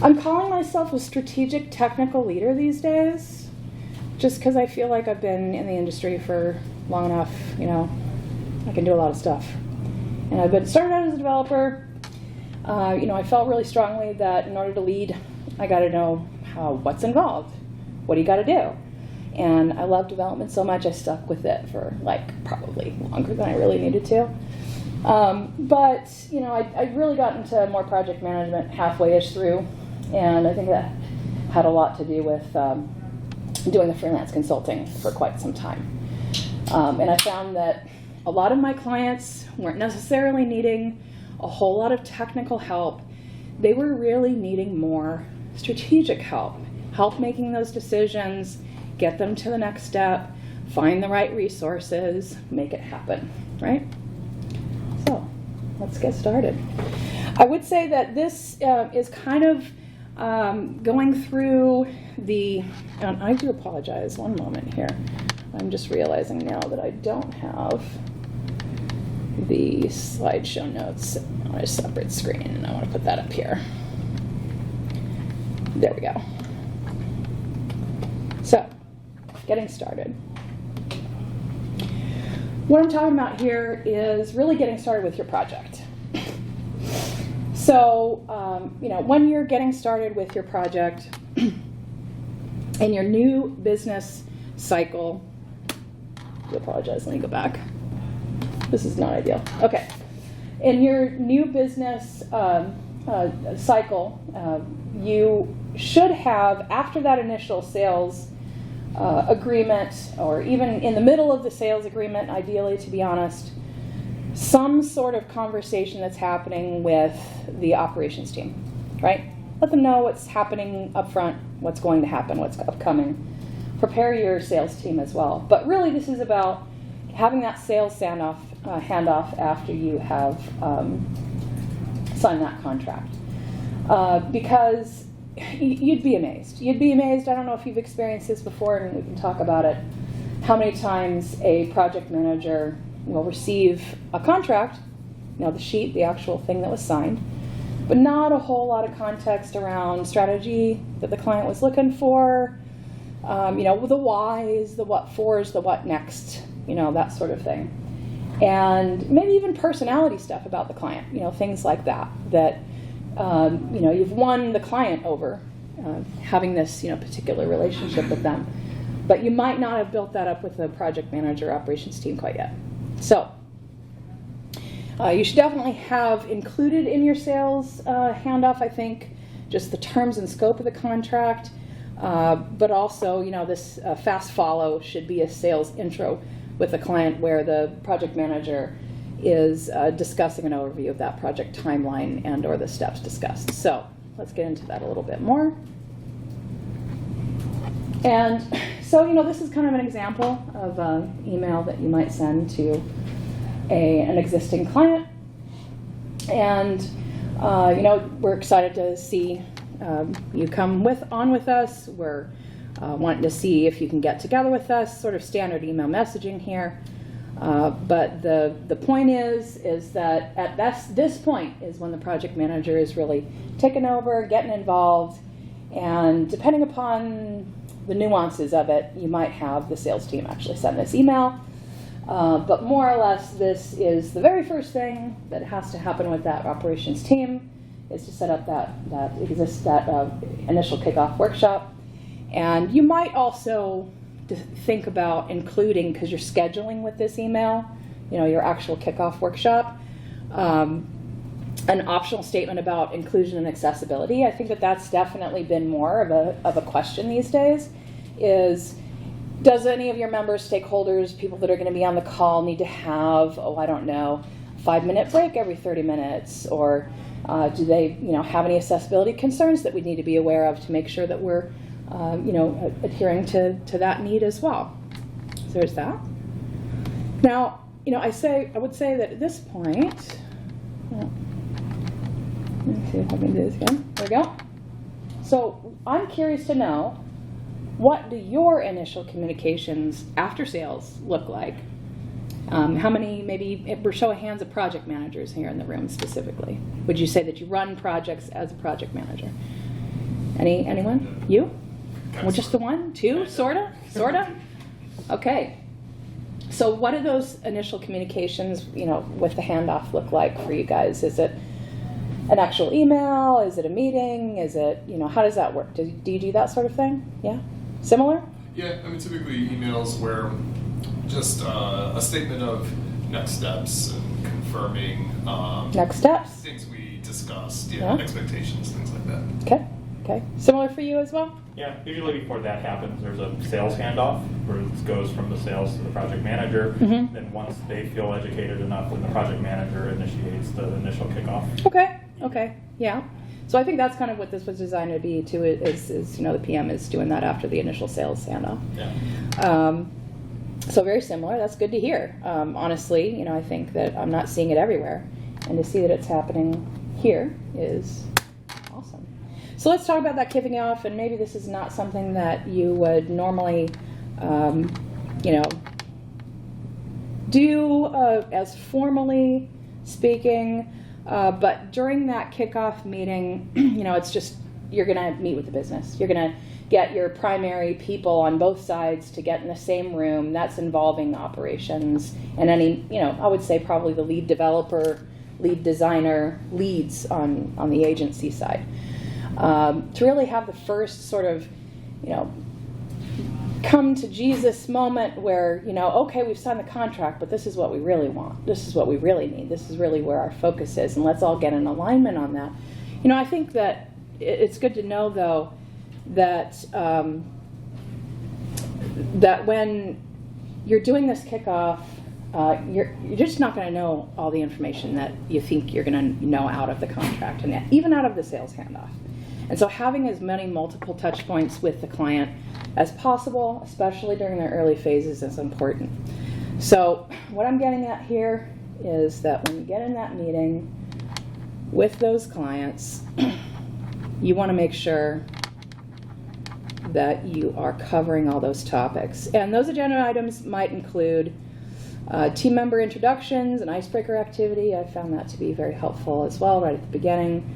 I'm calling myself a strategic technical leader these days, just because I feel like I've been in the industry for long enough, I can do a lot of stuff. And I've been started out as a developer. I felt really strongly that in order to lead, I got to know what's involved. What do you got to do? And I love development so much, I stuck with it for probably longer than I really needed to. But I really got into more project management halfway-ish through, and I think that had a lot to do with doing the freelance consulting for quite some time. And I found that a lot of my clients weren't necessarily needing a whole lot of technical help. They were really needing more strategic help making those decisions, get them to the next step, find the right resources, make it happen, right? So let's get started. I would say that this is kind of going through and I do apologize, one moment here. I'm just realizing now that I don't have the slideshow notes on a separate screen, and I want to put that up here. There we go. So, getting started. What I'm talking about here is really getting started with your project. So, when you're getting started with your project in your new business cycle, I apologize, let me go back. This is not ideal. Okay. In your new business cycle, you should have, after that initial sales agreement, or even in the middle of the sales agreement, ideally, to be honest, some sort of conversation that's happening with the operations team, right? Let them know what's happening up front, what's going to happen, what's upcoming. Prepare your sales team as well. But really, this is about having that sales handoff after you have signed that contract. Because you'd be amazed. You'd be amazed, I don't know if you've experienced this before, and we can talk about it, how many times a project manager will receive a contract, the sheet, the actual thing that was signed, but not a whole lot of context around strategy that the client was looking for, the whys, the what fors, the what next, that sort of thing. And maybe even personality stuff about the client, things like that, you've won the client over, having this, particular relationship with them. But you might not have built that up with the project manager operations team quite yet. So, you should definitely have included in your sales handoff, I think, just the terms and scope of the contract, but also, this fast follow should be a sales intro with the client where the project manager is discussing an overview of that project timeline and or the steps discussed. So let's get into that a little bit more. And so, this is kind of an example of an email that you might send to an existing client. And, we're excited to see you come on with us. We're wanting to see if you can get together with us, sort of standard email messaging here. But the point is that at this point is when the project manager is really taking over, getting involved, and depending upon the nuances of it, you might have the sales team actually send this email. But more or less, this is the very first thing that has to happen with that operations team, is to set up that initial kickoff workshop. And you might also think about including, because you're scheduling with this email, your actual kickoff workshop, an optional statement about inclusion and accessibility. I think that's definitely been more of a question these days, is does any of your members, stakeholders, people that are going to be on the call need to have, 5-minute break every 30 minutes? Or do they, have any accessibility concerns that we need to be aware of to make sure that we're, adhering to that need as well? So there's that. Now, I would say that at this point, let me see if I can do this again. There we go. So I'm curious to know, what do your initial communications after sales look like? How many, maybe, we're show of hands of project managers here in the room specifically. Would you say that you run projects as a project manager? Anyone? You? Well, just the one? Two? Sorta? Okay. So what do those initial communications, with the handoff look like for you guys? Is it an actual email? Is it a meeting? Is it, how does that work? Do you do that sort of thing? Yeah? Similar? Yeah, typically emails where just a statement of next steps and confirming next steps. Things we discussed, Yeah. Expectations, things like that. Okay. Similar for you as well? Yeah, usually before that happens, there's a sales handoff where it goes from the sales to the project manager. Mm-hmm. Then once they feel educated enough, then the project manager initiates the initial kickoff. Okay, yeah. So I think that's kind of what this was designed to be too, is the PM is doing that after the initial sales handoff. Yeah. So very similar. That's good to hear. Honestly, I think that I'm not seeing it everywhere, and to see that it's happening here is awesome. So let's talk about that kicking off, and maybe this is not something that you would normally, do as formally speaking, but during that kickoff meeting, it's just, you're going to meet with the business. You're going to get your primary people on both sides to get in the same room. That's involving operations and any, I would say probably the lead developer, lead designer, leads on the agency side. To really have the first sort of, come to Jesus moment where, okay, we've signed the contract, but this is what we really want. This is what we really need. This is really where our focus is, and let's all get in alignment on that. I think that it's good to know, though, that that when you're doing this kickoff, you're just not going to know all the information that you think you're going to know out of the contract, and even out of the sales handoff. And so having as many multiple touch points with the client as possible, especially during their early phases, is important. So what I'm getting at here is that when you get in that meeting with those clients, you want to make sure that you are covering all those topics. And those agenda items might include team member introductions, an icebreaker activity. I found that to be very helpful as well right at the beginning.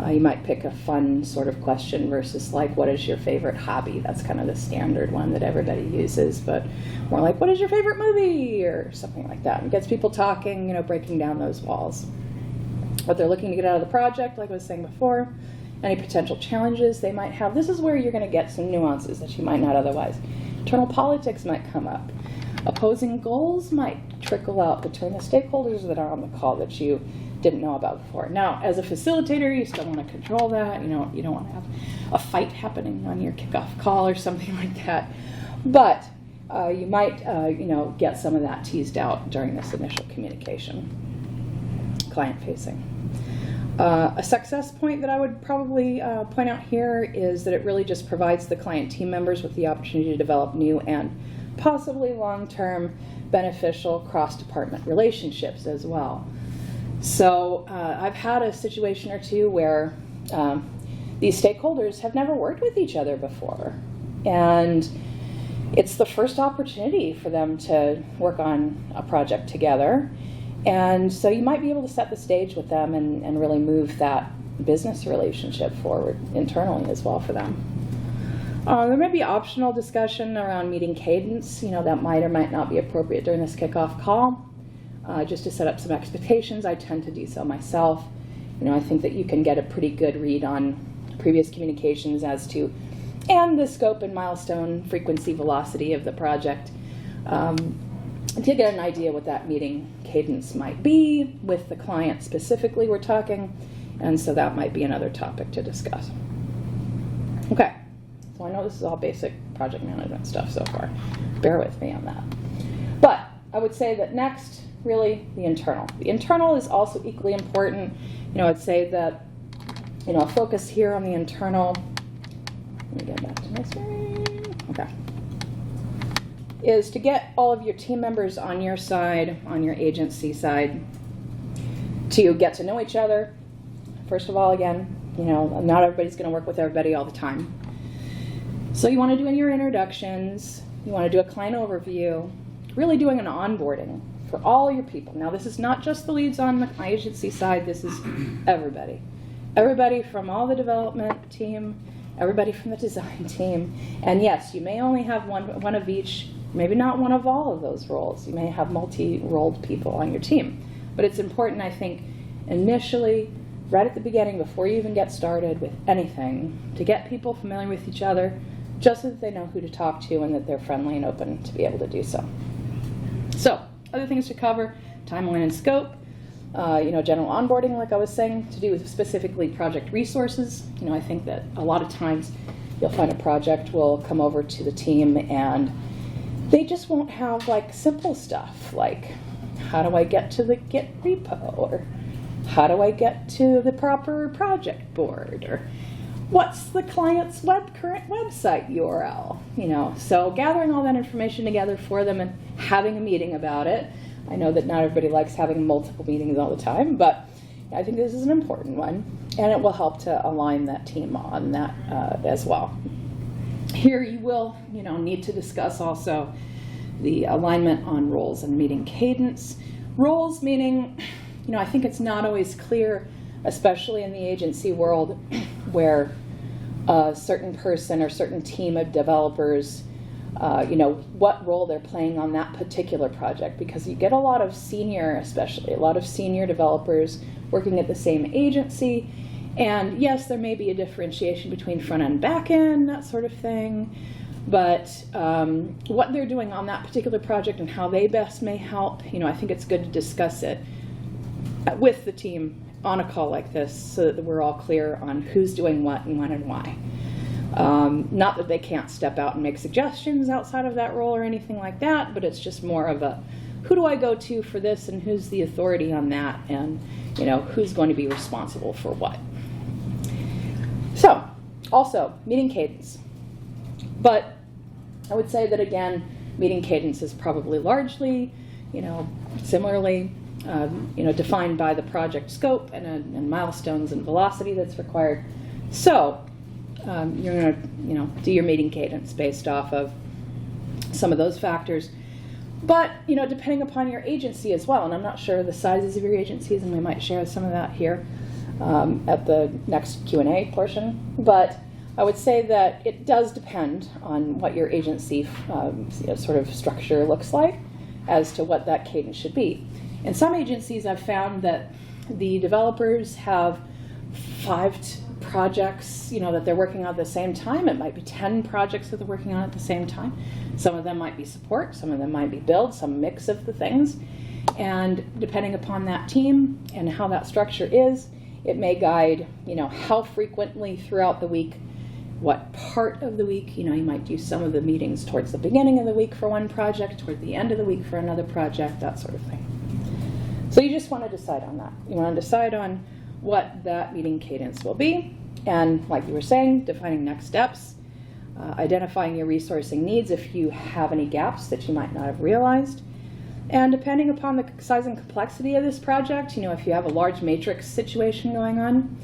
You might pick a fun sort of question versus like, what is your favorite hobby? That's kind of the standard one that everybody uses, but more like, what is your favorite movie? Or something like that. It gets people talking, breaking down those walls. What they're looking to get out of the project, like I was saying before, any potential challenges they might have. This is where you're going to get some nuances that you might not otherwise. Internal politics might come up. Opposing goals might trickle out between the stakeholders that are on the call that you didn't know about before. Now, as a facilitator, you still want to control that. You don't want to have a fight happening on your kickoff call or something like that. But you might, get some of that teased out during this initial communication, client-facing. A success point that I would probably point out here is that it really just provides the client team members with the opportunity to develop new and possibly long-term beneficial cross-department relationships as well. So I've had a situation or two where these stakeholders have never worked with each other before, and it's the first opportunity for them to work on a project together. And so you might be able to set the stage with them and really move that business relationship forward internally as well for them. There may be optional discussion around meeting cadence, that might or might not be appropriate during this kickoff call. Just to set up some expectations. I tend to do so myself. I think that you can get a pretty good read on previous communications as to, and the scope and milestone, frequency, velocity of the project, to get an idea what that meeting cadence might be with the client specifically we're talking, and so that might be another topic to discuss. Okay, so I know this is all basic project management stuff so far. Bear with me on that. But I would say that next, really, the internal. The internal is also equally important. I'd say that, a focus here on the internal, let me get back to my screen. Okay. Is to get all of your team members on your side, on your agency side, to get to know each other. First of all, again, not everybody's going to work with everybody all the time. So you want to do your introductions, you want to do a client overview, really doing an onboarding for all your people. Now, this is not just the leads on the agency side, this is everybody. Everybody from all the development team everybody from the design team. And yes, you may only have one of each, maybe not one of all of those roles. You may have multi-rolled people on your team. But it's important, I think, initially, right at the beginning, before you even get started with anything, to get people familiar with each other, just so that they know who to talk to and that they're friendly and open to be able to do so. So, other things to cover, timeline and scope, general onboarding, like I was saying, to do with specifically project resources. I think that a lot of times you'll find a project will come over to the team and they just won't have like simple stuff like, how do I get to the Git repo, or how do I get to the proper project board, or what's the client's current website URL? So gathering all that information together for them and having a meeting about it. I know that not everybody likes having multiple meetings all the time, but I think this is an important one, and it will help to align that team on that as well. Here you will, need to discuss also the alignment on roles and meeting cadence. Roles meaning, I think it's not always clear, especially in the agency world, where a certain person or certain team of developers, what role they're playing on that particular project, because you get a lot of senior developers working at the same agency, and yes, there may be a differentiation between front end, back end, that sort of thing, but what they're doing on that particular project and how they best may help, I think it's good to discuss it with the team on a call like this so that we're all clear on who's doing what and when and why. Not that they can't step out and make suggestions outside of that role or anything like that, but it's just more of a, who do I go to for this and who's the authority on that, and who's going to be responsible for what. So, also, meeting cadence. But I would say that again, meeting cadence is probably largely, similarly, defined by the project scope and milestones and velocity that's required. So you're going to, do your meeting cadence based off of some of those factors. But, depending upon your agency as well, and I'm not sure the sizes of your agencies, and we might share some of that here at the next Q&A portion. But I would say that it does depend on what your agency sort of structure looks like as to what that cadence should be. In some agencies, I've found that the developers have 5 projects, that they're working on at the same time. It might be 10 projects that they're working on at the same time. Some of them might be support, some of them might be build, some mix of the things. And depending upon that team and how that structure is, it may guide, how frequently throughout the week, what part of the week, you might do some of the meetings towards the beginning of the week for one project, toward the end of the week for another project, that sort of thing. So you just want to decide on that. You want to decide on what that meeting cadence will be, and like you were saying, defining next steps, identifying your resourcing needs if you have any gaps that you might not have realized, and depending upon the size and complexity of this project, if you have a large matrix situation going on,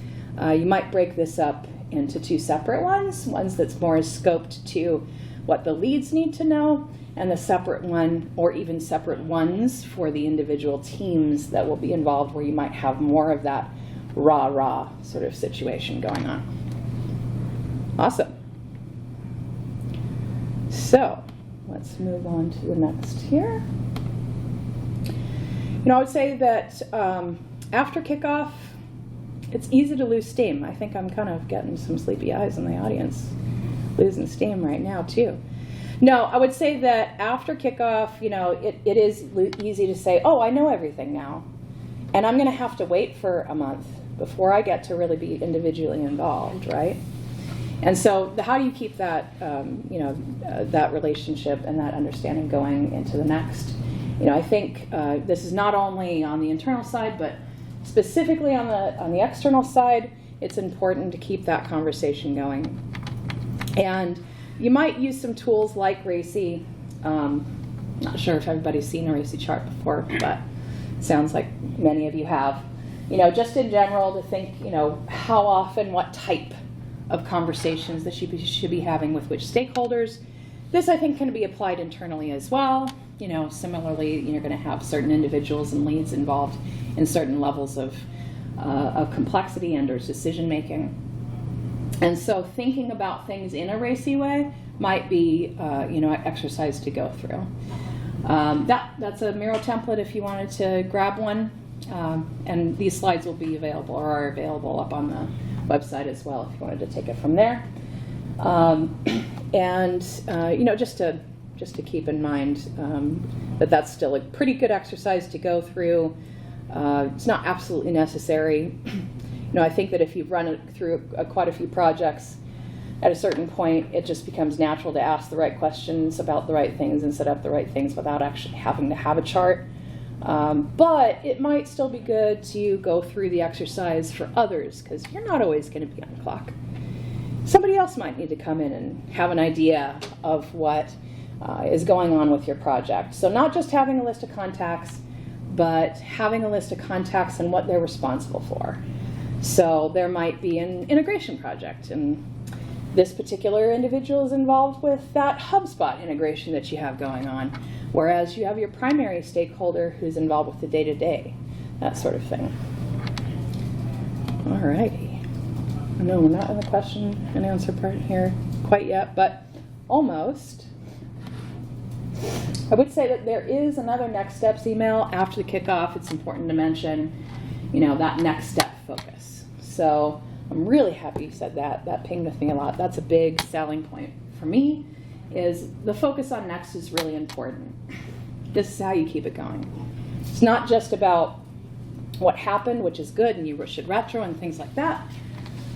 you might break this up into 2 separate ones that's more scoped to what the leads need to know, and the separate one, or even separate ones for the individual teams that will be involved, where you might have more of that rah-rah sort of situation going on. Awesome. So let's move on to the next here. I would say that after kickoff, it's easy to lose steam. I think I'm kind of getting some sleepy eyes in the audience, losing steam right now too. No, I would say that after kickoff, it is easy to say, oh, I know everything now, and I'm going to have to wait for a month before I get to really be individually involved, right? And so how do you keep that, that relationship and that understanding going into the next? I think this is not only on the internal side, but specifically on the external side, it's important to keep that conversation going. And you might use some tools like RACI. Not sure if everybody's seen a RACI chart before, but it sounds like many of you have. Just in general to think, how often, what type of conversations that you should be having with which stakeholders. This, I think, can be applied internally as well. Similarly, you're going to have certain individuals and leads involved in certain levels of complexity and or decision making. And so thinking about things in a racy way might be, an exercise to go through. That's a Miro template if you wanted to grab one. And these slides will be available or are available up on the website as well if you wanted to take it from there. Just to keep in mind that's still a pretty good exercise to go through. It's not absolutely necessary. I think that if you've run it through quite a few projects, at a certain point, it just becomes natural to ask the right questions about the right things and set up the right things without actually having to have a chart. But it might still be good to go through the exercise for others, because you're not always going to be on the clock. Somebody else might need to come in and have an idea of what is going on with your project. So not just having a list of contacts, but having a list of contacts and what they're responsible for. So there might be an integration project, and this particular individual is involved with that HubSpot integration that you have going on, whereas you have your primary stakeholder who's involved with the day-to-day, that sort of thing. All righty. I know we're not in the question and answer part here quite yet, but almost. I would say that there is another next steps email after the kickoff. It's important to mention, that next step focus. So I'm really happy you said that. That pinged with me a lot. That's a big selling point for me, is the focus on next is really important. This is how you keep it going. It's not just about what happened, which is good, and you should retro and things like that,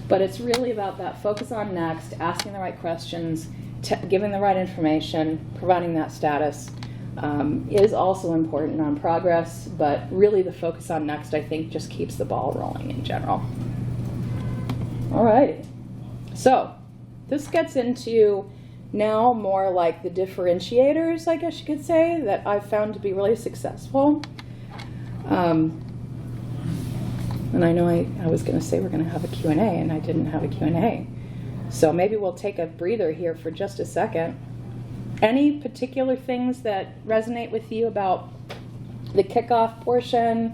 but it's really about that focus on next, asking the right questions, giving the right information, providing that status is also important on progress, but really the focus on next, I think, just keeps the ball rolling in general. All right, so this gets into now more like the differentiators, I guess you could say, that I've found to be really successful. And I know I was going to say we're going to have a Q&A, and I didn't have a Q&A. So maybe we'll take a breather here for just a second. Any particular things that resonate with you about the kickoff portion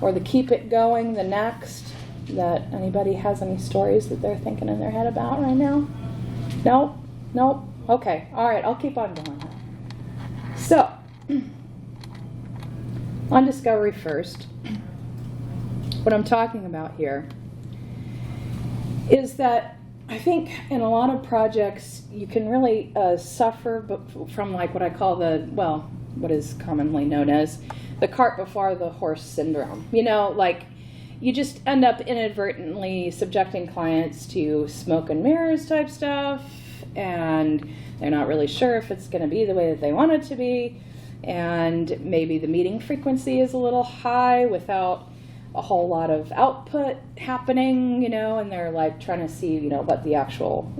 or the keep it going, the next, that anybody has any stories that they're thinking in their head about right now? Nope? Nope? Okay. All right. I'll keep on going. So, on discovery first, what I'm talking about here is that I think in a lot of projects you can really suffer from like what I call what is commonly known as the cart before the horse syndrome. Like you just end up inadvertently subjecting clients to smoke and mirrors type stuff, and they're not really sure if it's going to be the way that they want it to be, and maybe the meeting frequency is a little high without a whole lot of output happening, and they're like trying to see, what the actual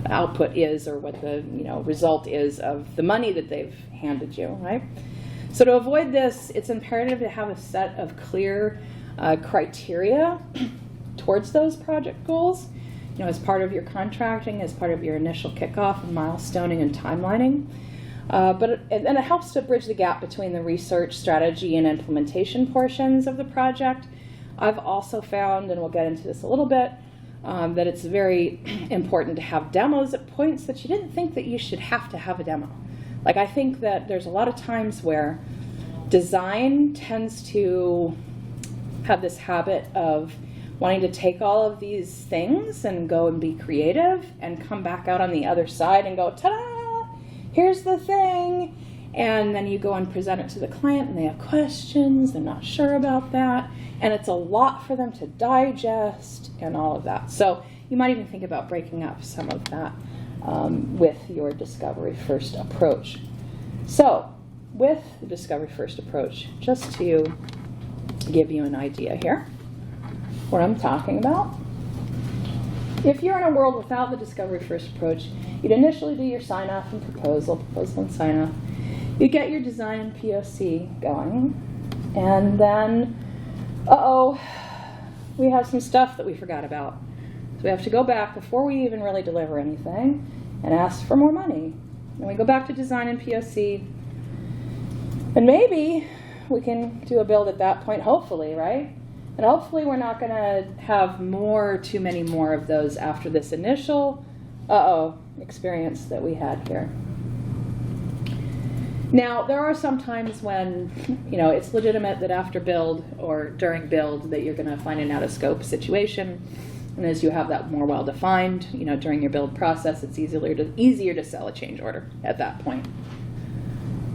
output is, or what the, result is of the money that they've handed you, right? So to avoid this, it's imperative to have a set of clear criteria towards those project goals, as part of your contracting, as part of your initial kickoff and milestoning and timelining. But it helps to bridge the gap between the research, strategy, and implementation portions of the project. I've also found, and we'll get into this a little bit, that it's very important to have demos at points that you didn't think that you should have to have a demo. Like, I think that there's a lot of times where design tends to have this habit of wanting to take all of these things and go and be creative and come back out on the other side and go, ta-da! Here's the thing, and then you go and present it to the client and they have questions, they're not sure about that, and it's a lot for them to digest and all of that. So you might even think about breaking up some of that with your discovery first approach. So with the discovery first approach, just to give you an idea here, what I'm talking about, if you're in a world without the discovery first approach, you'd initially do your sign-off and proposal and sign-off. You get your design and POC going, and then, we have some stuff that we forgot about. So we have to go back before we even really deliver anything and ask for more money. And we go back to design and POC, and maybe we can do a build at that point, hopefully, right? And hopefully we're not going to have too many more of those after this initial experience that we had here. Now, there are some times when, it's legitimate that after build or during build that you're going to find an out of scope situation. And as you have that more well defined, during your build process, it's easier to sell a change order at that point.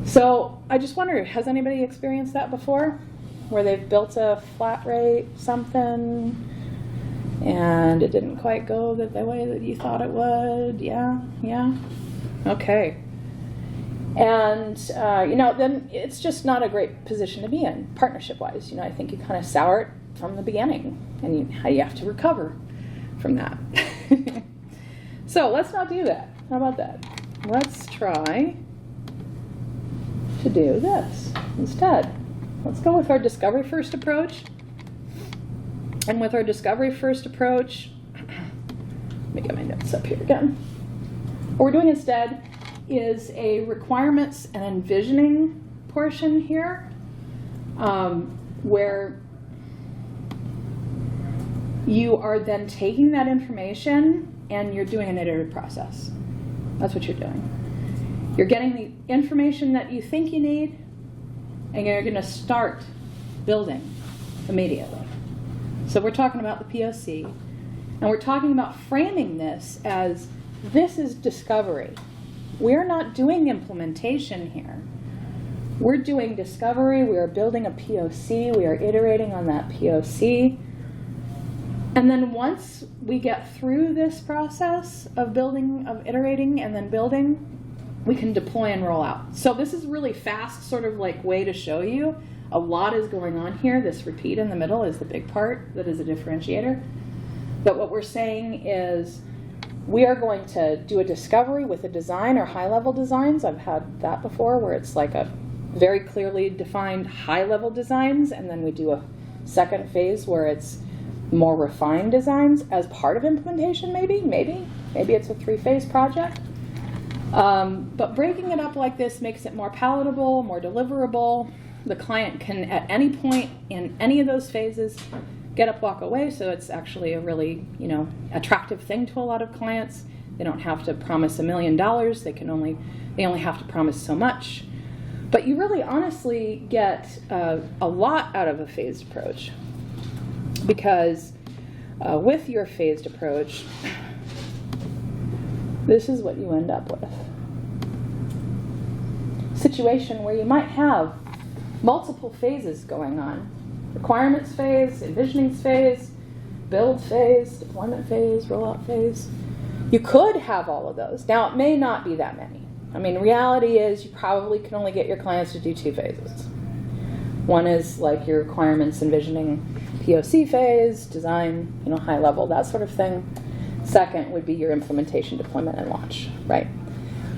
So I just wonder, has anybody experienced that before? Where they've built a flat rate something and it didn't quite go the way that you thought it would? Yeah? Okay. And, then it's just not a great position to be in, partnership-wise. I think you kind of sour it from the beginning, and how you have to recover from that. So let's not do that. How about that? Let's try to do this instead. Let's go with our discovery first approach. And with our discovery first approach, let me get my notes up here again. What we're doing instead is a requirements and envisioning portion here, where you are then taking that information and you're doing an iterative process. That's what you're doing. You're getting the information that you think you need, and you're going to start building immediately. So we're talking about the POC, and we're talking about framing this as this is discovery. We're not doing implementation here. We're doing discovery. We are building a POC. We are iterating on that POC. And then once we get through this process of iterating and then building, we can deploy and roll out. So this is really fast sort of like way to show you a lot is going on here. This repeat in the middle is the big part that is a differentiator. But what we're saying is we are going to do a discovery with a design or high-level designs. I've had that before where it's like a very clearly defined high-level designs, and then we do a second phase where it's more refined designs as part of implementation, maybe it's a 3-phase project. But breaking it up like this makes it more palatable, more deliverable. The client can, at any point in any of those phases, get up, walk away. So it's actually a really, attractive thing to a lot of clients. They don't have to promise $1 million. They only have to promise so much. But you really honestly get a lot out of a phased approach, because with your phased approach, this is what you end up with. Situation where you might have multiple phases going on. Requirements phase, envisioning phase, build phase, deployment phase, rollout phase. You could have all of those. Now, it may not be that many. Reality is you probably can only get your clients to do 2 phases. One is like your requirements, envisioning, POC phase, design, high level, that sort of thing. Second would be your implementation, deployment, and launch, right?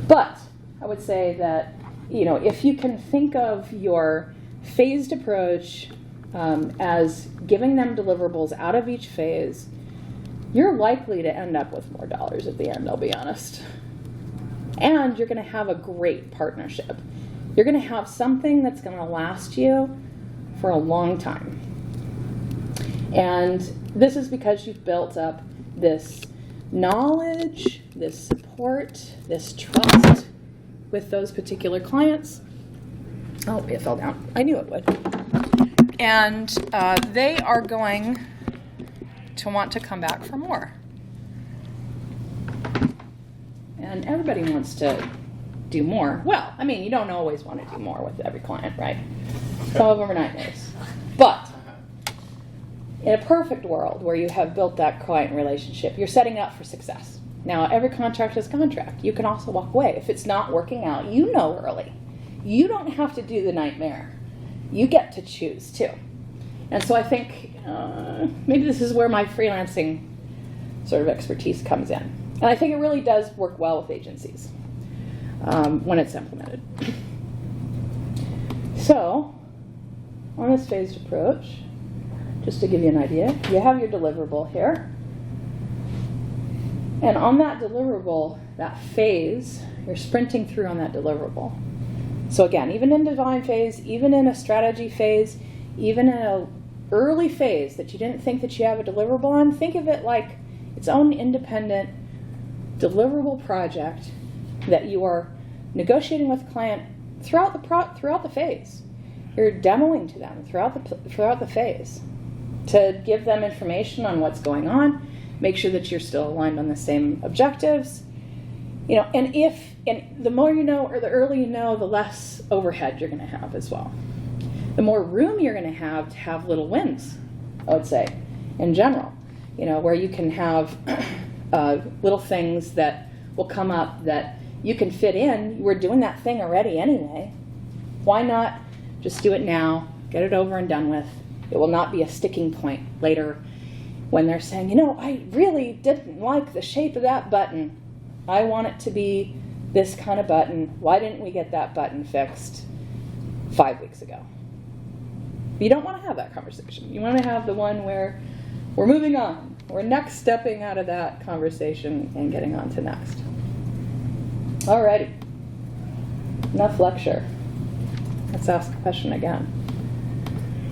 But I would say that, if you can think of your phased approach as giving them deliverables out of each phase, you're likely to end up with more dollars at the end, I'll be honest. And you're going to have a great partnership. You're going to have something that's going to last you for a long time. And this is because you've built up this knowledge, this support, this trust with those particular clients. Oh, it fell down. I knew it would. And they are going to want to come back for more. And everybody wants to do more. Well, you don't always want to do more with every client, right? Some of them are nightmares. But in a perfect world where you have built that client relationship, you're setting up for success. Now, every contract is a contract. You can also walk away. If it's not working out, you know early. You don't have to do the nightmare. You get to choose, too. And so I think maybe this is where my freelancing sort of expertise comes in. And I think it really does work well with agencies when it's implemented. So, on this phased approach, just to give you an idea, you have your deliverable here. And on that deliverable, that phase, you're sprinting through on that deliverable. So again, even in design phase, even in a strategy phase, even in a early phase that you didn't think that you have a deliverable on, think of it like its own independent deliverable project that you are negotiating with the client throughout the phase. You're demoing to them throughout the phase to give them information on what's going on, make sure that you're still aligned on the same objectives. And the more you know or the earlier you know, the less overhead you're going to have as well. The more room you're going to have little wins, I would say, in general. Where you can have little things that will come up that you can fit in. We're doing that thing already anyway. Why not just do it now, get it over and done with? It will not be a sticking point later when they're saying, I really didn't like the shape of that button. I want it to be this kind of button. Why didn't we get that button fixed 5 weeks ago? You don't want to have that conversation. You want to have the one where we're moving on. We're next stepping out of that conversation and getting on to next. Alrighty. Enough lecture. Let's ask a question again.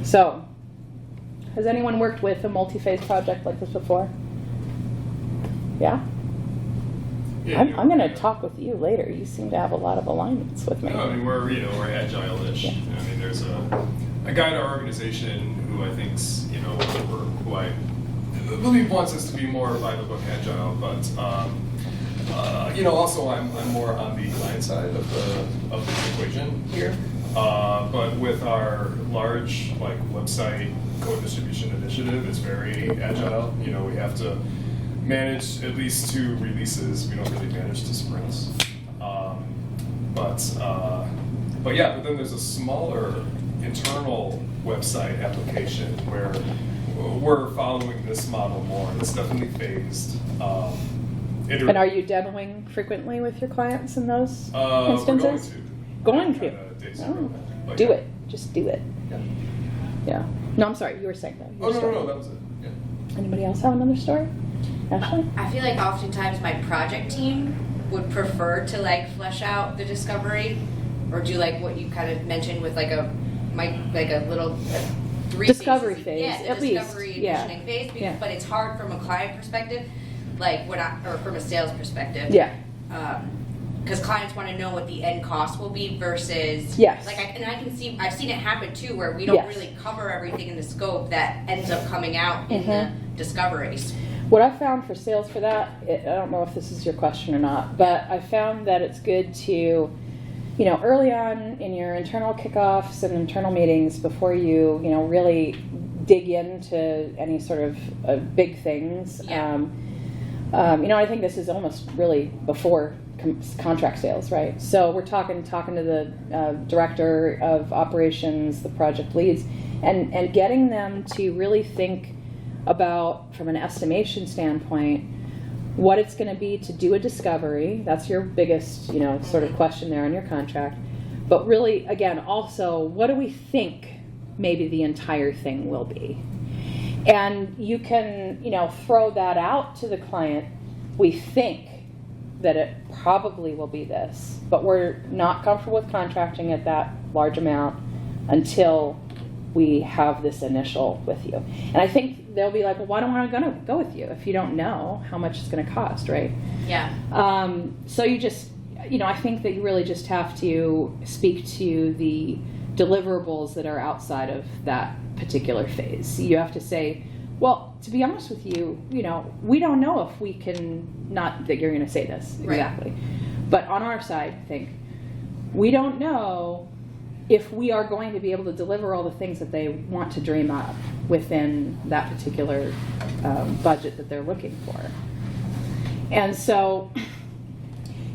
So, has anyone worked with a multi-phase project like this before? Yeah? I'm going to talk with you later. You seem to have a lot of alignments with me. No, I mean, we're agile-ish. Yeah. I mean, there's a guy in our organization who I think's, who I believe wants us to be more by the book agile, but also I'm more on the client side of the equation here. But with our large website code distribution initiative, it's very agile. We have to manage at least 2 releases. We don't really manage to sprints. But then there's a smaller internal website application where we're following this model more. It's definitely phased. And are you demoing frequently with your clients in those instances? We're Going to. Oh. Do it. Just do it. Yeah. Yeah. No, I'm sorry. You were saying that. No, that was it. Yeah. Anybody else have another story? Ashley? I feel like oftentimes my project team would prefer to flesh out the discovery, or do what you kind of mentioned with a little 3 discovery phases. phase, Yeah, the at least. discovery and Yeah. visioning phase. Yeah. But it's hard from a client perspective, or from a sales perspective. Yeah. Because clients want to know what the end cost will be versus Yes. I've seen it happen too, where we don't Yes. really cover everything in the scope that ends up coming out in the discoveries. What I found for sales for that, I don't know if this is your question or not, but I found that it's good to, early on in your internal kickoffs and internal meetings before you, really dig into any sort of big things. Yeah. I think this is almost really before contract sales, right? So we're talking to the director of operations, the project leads, and getting them to really think about, from an estimation standpoint, what it's going to be to do a discovery. That's your biggest, sort of question there on your contract. But really, again, also, what do we think maybe the entire thing will be? And you can, throw that out to the client. We think that it probably will be this, but we're not comfortable with contracting at that large amount until we have this initial with you. And I think they'll be like, well, why don't I want to go with you if you don't know how much it's going to cost, right? Yeah. So you just, I think that you really just have to speak to the deliverables that are outside of that particular phase. You have to say, well, to be honest with you, we don't know if we can, not that you're going to say this exactly, but on our side, I think, we don't know if we are going to be able to deliver all the things that they want to dream up within that particular budget that they're looking for. And so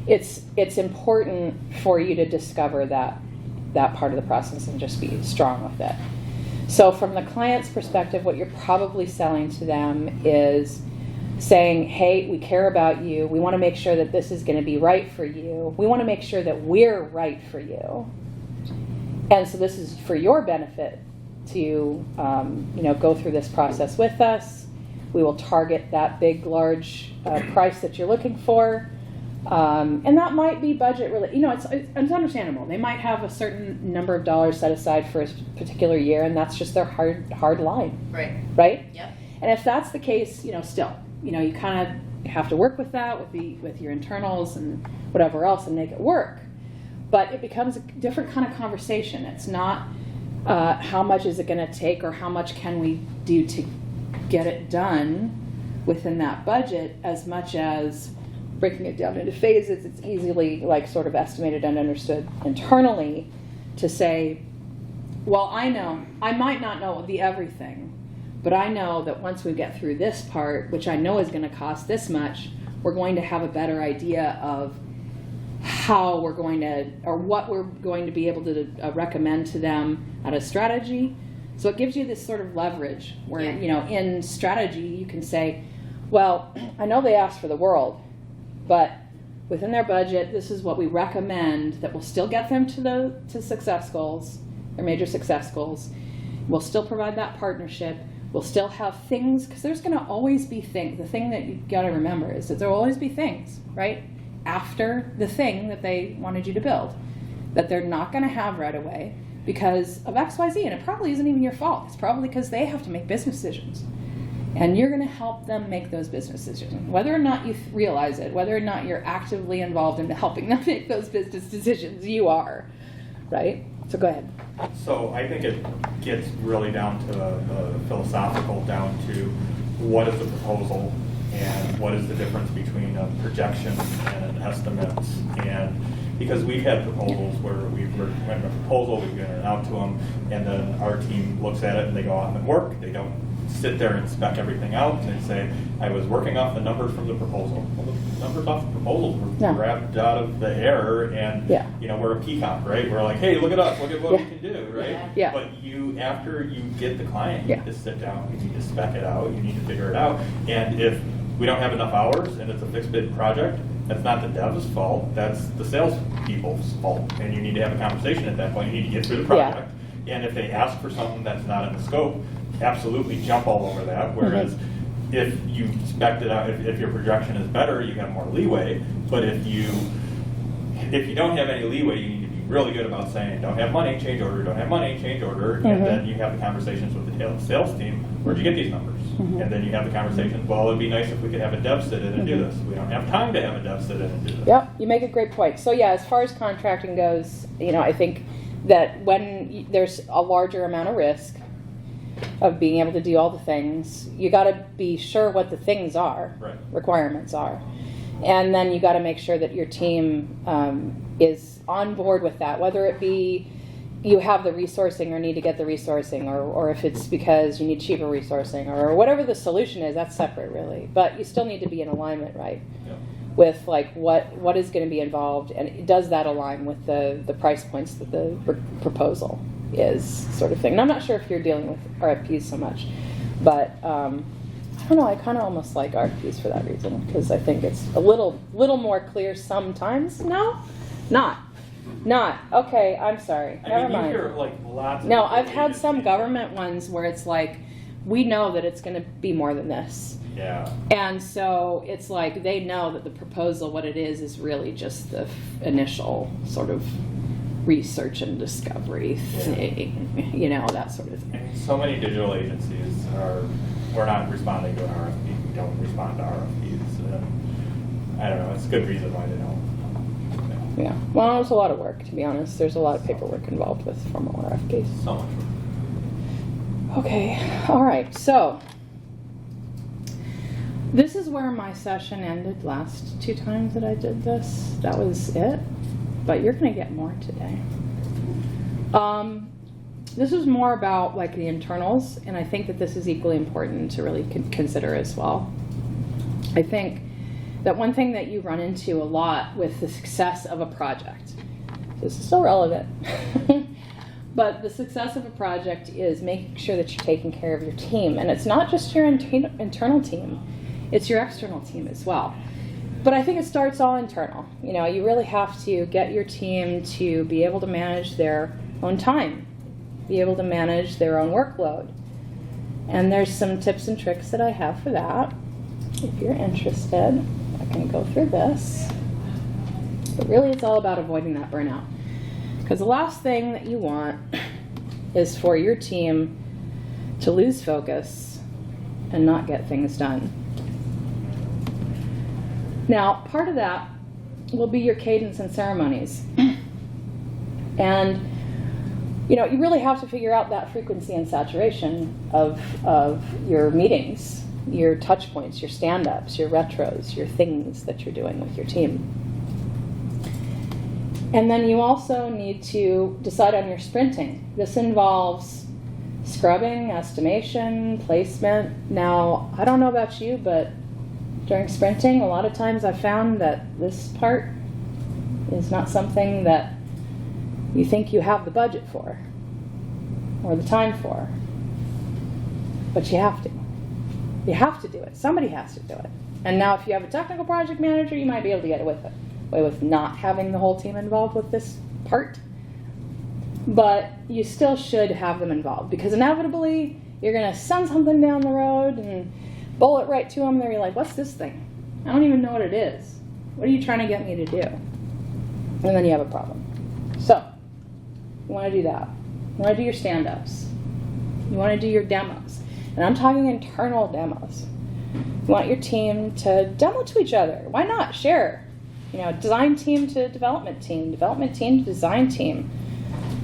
it's important for you to discover that part of the process and just be strong with it. So from the client's perspective, what you're probably selling to them is saying, hey, we care about you. We want to make sure that this is going to be right for you. We want to make sure that we're right for you. And so this is for your benefit to go through this process with us. We will target that big, large price that you're looking for. And that might be budget related. It's understandable. They might have a certain number of dollars set aside for a particular year, and that's just their hard line. Right? Yep. And if that's the case, still, you kind of have to work with that with your internals and whatever else and make it work. But it becomes a different kind of conversation. It's not how much is it going to take or how much can we do to get it done within that budget, as much as breaking it down into phases. It's easily sort of estimated and understood internally to say, well, I might not know the everything, but I know that once we get through this part, which I know is going to cost this much, we're going to have a better idea of how we're going to, or what we're going to be able to recommend to them at a strategy. So it gives you this sort of leverage where, in strategy, you can say, well, I know they asked for the world, but within their budget, this is what we recommend that will still get them to success goals, their major success goals. We'll still provide that partnership. We'll still have things, because there's going to always be things. The thing that you got to remember is that there will always be things, right, after the thing that they wanted you to build, that they're not going to have right away because of X, Y, Z, and it probably isn't even your fault. It's probably because they have to make business decisions. And you're going to help them make those business decisions. Whether or not you realize it, whether or not you're actively involved in helping them make those business decisions, you are, right? So go ahead. So I think it gets really down to the philosophical, down to what is the proposal and what is the difference between a projection and estimates. And because we've had proposals where we've written a proposal, we've given it out to them, and then our team looks at it and they go off and work. They don't sit there and spec everything out, and they say, I was working off the numbers from the proposal. Well, the numbers off the proposal were grabbed out of the air, and we're a peacock, right? We're like, hey, look at us, look at what we can do, right? Yeah. But after you get the client, you need to sit down, you need to spec it out, you need to figure it out. And if we don't have enough hours and it's a fixed bid project, that's not the dev's fault, that's the sales people's fault. And you need to have a conversation at that point. You need to get through the project. And if they ask for something that's not in the scope, absolutely jump all over that. Whereas if you spec it out, if your projection is better, you have more leeway. But if you don't have any leeway, you need to be really good about saying, don't have money, change order, don't have money, change order. And then you have the conversations with the sales team, where'd you get these numbers? And then you have the conversations, well, it'd be nice if we could have a dev sit in and do this. We don't have time to have a dev sit in and do this. Yep, you make a great point. So as far as contracting goes, I think that when there's a larger amount of risk of being able to do all the things, you got to be sure what the things are, requirements are. And then you got to make sure that your team is on board with that, whether it be you have the resourcing or need to get the resourcing, or if it's because you need cheaper resourcing, or whatever the solution is, that's separate really. But you still need to be in alignment, right? Yeah. With what is going to be involved, and does that align with the price points that the proposal is, sort of thing. And I'm not sure if you're dealing with RFPs so much, but I don't know, I kind of almost like RFPs for that reason, because I think it's a little more clear sometimes. No? Not. Okay, I'm sorry. Never mind. You hear lots of I've had some government ones where it's we know that it's going to be more than this. Yeah. And so it's they know that the proposal, what it is really just the initial sort of research and discovery thing, that sort of thing. And so many digital agencies we're not responding to an RFP. We don't respond to RFPs. I don't know. It's a good reason why they don't. Yeah. Well, it's a lot of work, to be honest. There's a lot of paperwork involved with formal RFPs. So much work. Okay. All right. So this is where my session ended last 2 times that I did this. That was it. But you're going to get more today. This is more about the internals, and I think that this is equally important to really consider as well. I think that one thing that you run into a lot with the success of a project, this is still relevant, but the success of a project is making sure that you're taking care of your team. And it's not just your internal team, it's your external team as well. But I think it starts all internal. You really have to get your team to be able to manage their own time, be able to manage their own workload. And there's some tips and tricks that I have for that. If you're interested, I can go through this. But really it's all about avoiding that burnout. Because the last thing that you want is for your team to lose focus and not get things done. Now, part of that will be your cadence and ceremonies. And you really have to figure out that frequency and saturation of your meetings, your touch points, your stand-ups, your retros, your things that you're doing with your team. And then you also need to decide on your sprinting. This involves scrubbing, estimation, placement. Now, I don't know about you, but during sprinting, a lot of times I've found that this part is not something that you think you have the budget for or the time for. But you have to. You have to do it. Somebody has to do it. And now if you have a technical project manager, you might be able to get away with not having the whole team involved with this part. But you still should have them involved, because inevitably you're going to send something down the road and bowl it right to them, and they're like, what's this thing? I don't even know what it is. What are you trying to get me to do? And then you have a problem. So, you want to do that. You want to do your stand-ups. You want to do your demos. And I'm talking internal demos. You want your team to demo to each other. Why not? Share. Design team to development team to design team,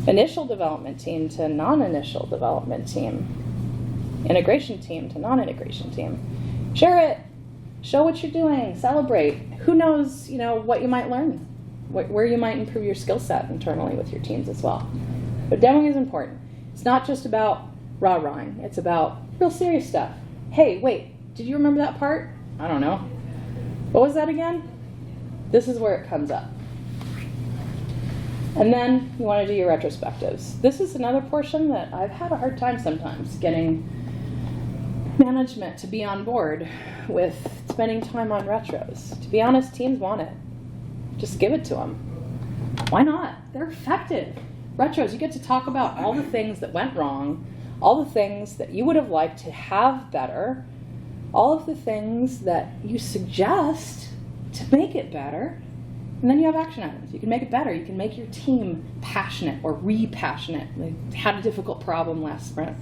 initial development team to non-initial development team, integration team to non-integration team. Share it. Show what you're doing. Celebrate. Who knows, what you might learn, where you might improve your skill set internally with your teams as well. But demoing is important. It's not just about rah-rahing. It's about real serious stuff. Hey, wait, did you remember that part? I don't know. What was that again? This is where it comes up. And then you want to do your retrospectives. This is another portion that I've had a hard time sometimes getting management to be on board with spending time on retros. To be honest, teams want it. Just give it to them. Why not? They're effective. Retros, you get to talk about all the things that went wrong, all the things that you would have liked to have better, all of the things that you suggest to make it better, and then you have action items. You can make it better. You can make your team passionate or re-passionate. They had a difficult problem last sprint.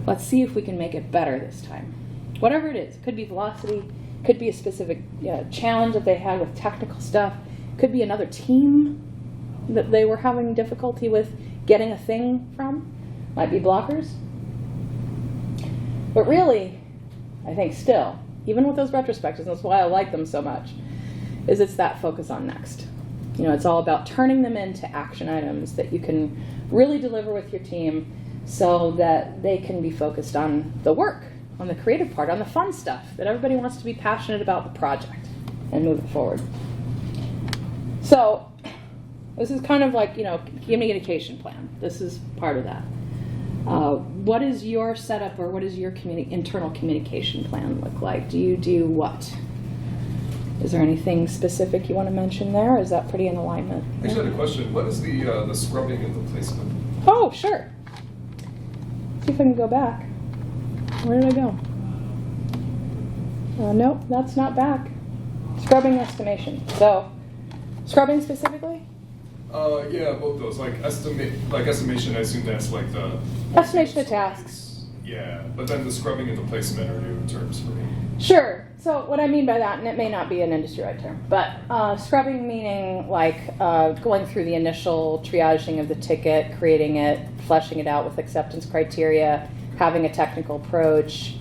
Let's see if we can make it better this time. Whatever it is. It could be velocity. Could be a specific challenge that they had with technical stuff. Could be another team that they were having difficulty with getting a thing from. Might be blockers. But really, I think still, even with those retrospectives, and that's why I like them so much, is it's that focus on next. It's all about turning them into action items that you can really deliver with your team so that they can be focused on the work, on the creative part, on the fun stuff, that everybody wants to be passionate about the project and move it forward. So this is kind of like, communication plan. This is part of that. What is your setup, or what does your internal communication plan look like? Do you do what? Is there anything specific you want to mention there, or is that pretty in alignment? Actually, I had a question. What is the scrubbing and the placement? Oh, sure. See if I can go back. Where did I go? Nope, that's not back. Scrubbing estimation. So, scrubbing specifically? Yeah, both those. Like estimation, I assume that's like the Estimation of tasks. Yeah, but then the scrubbing and the placement are new terms for me. Sure. So what I mean by that, and it may not be an industry-wide term, but scrubbing meaning like going through the initial triaging of the ticket, creating it, fleshing it out with acceptance criteria, having a technical approach,